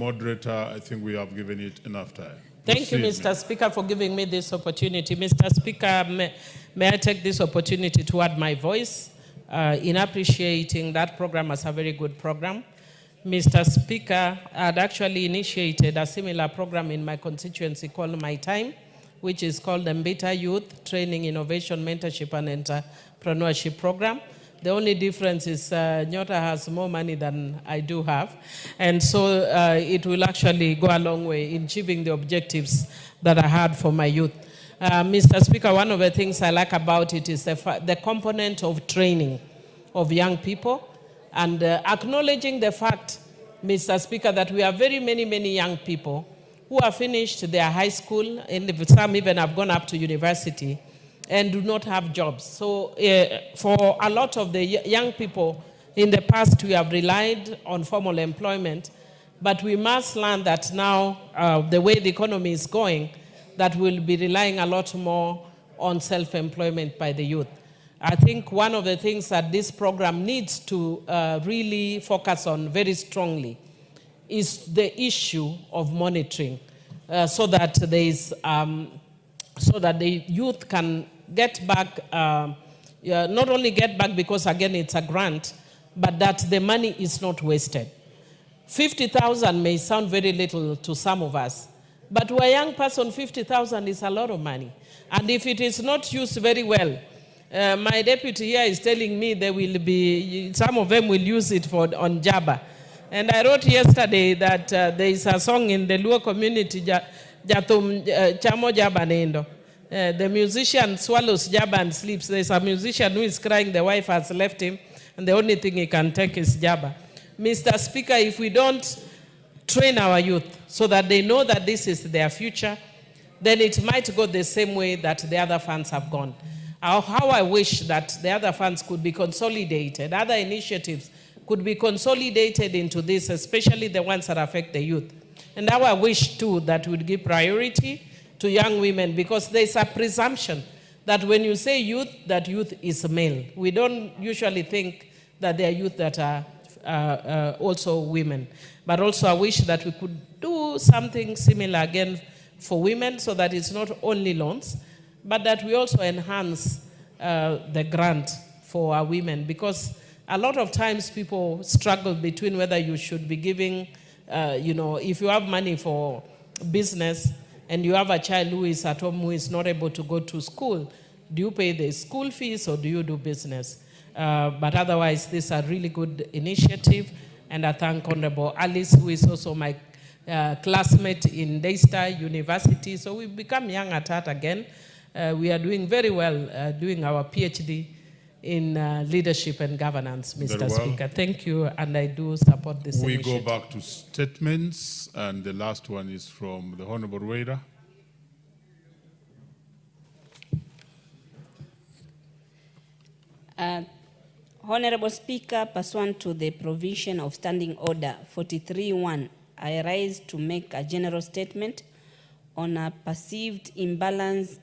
moderator, I think we have given it enough time. Thank you, Mr. Speaker, for giving me this opportunity. Mr. Speaker, may I take this opportunity to add my voice in appreciating that program as a very good program. Mr. Speaker, I had actually initiated a similar program in my constituency called My Time, which is called the Mbita Youth Training, Innovation, Mentorship, and Entrepreneurship Program. The only difference is NYOTA has more money than I do have. And so it will actually go a long way in achieving the objectives that I had for my youth. Mr. Speaker, one of the things I like about it is the component of training of young people and acknowledging the fact, Mr. Speaker, that we have very many young people who have finished their high school, and some even have gone up to university, and do not have jobs. So for a lot of the young people, in the past we have relied on formal employment, but we must learn that now, the way the economy is going, that we'll be relying a lot more on self-employment by the youth. I think one of the things that this program needs to really focus on very strongly is the issue of monitoring, so that there is, so that the youth can get back, not only get back because again it's a grant, but that the money is not wasted. 50,000 may sound very little to some of us, but to a young person, 50,000 is a lot of money. And if it is not used very well, my deputy here is telling me there will be, some of them will use it on JABA. And I wrote yesterday that there is a song in the Luo community, Jatum Chamo JABA Nendo. The musician swallows JABA and sleeps. There's a musician who is crying, the wife has left him, and the only thing he can take is JABA. Mr. Speaker, if we don't train our youth so that they know that this is their future, then it might go the same way that the other funds have gone. How I wish that the other funds could be consolidated, other initiatives could be consolidated into this, especially the ones that affect the youth. And how I wish, too, that would give priority to young women, because there's a presumption that when you say youth, that youth is male. We don't usually think that there are youth that are also women. But also I wish that we could do something similar again for women, so that it's not only loans, but that we also enhance the grant for our women, because a lot of times people struggle between whether you should be giving, if you have money for business, and you have a child who is at home who is not able to go to school, do you pay the school fees or do you do business? But otherwise, this is a really good initiative, and I thank Honorable Alice, who is also my classmate in Daystar University. So we've become young at heart again. We are doing very well, doing our PhD in leadership and governance, Mr. Speaker. Thank you, and I do support this initiative. We go back to statements, and the last one is from the Honorable Raider. Honorable Speaker, pursuant to the provision of Standing Order 43.1, I rise to make a general statement on a perceived imbalance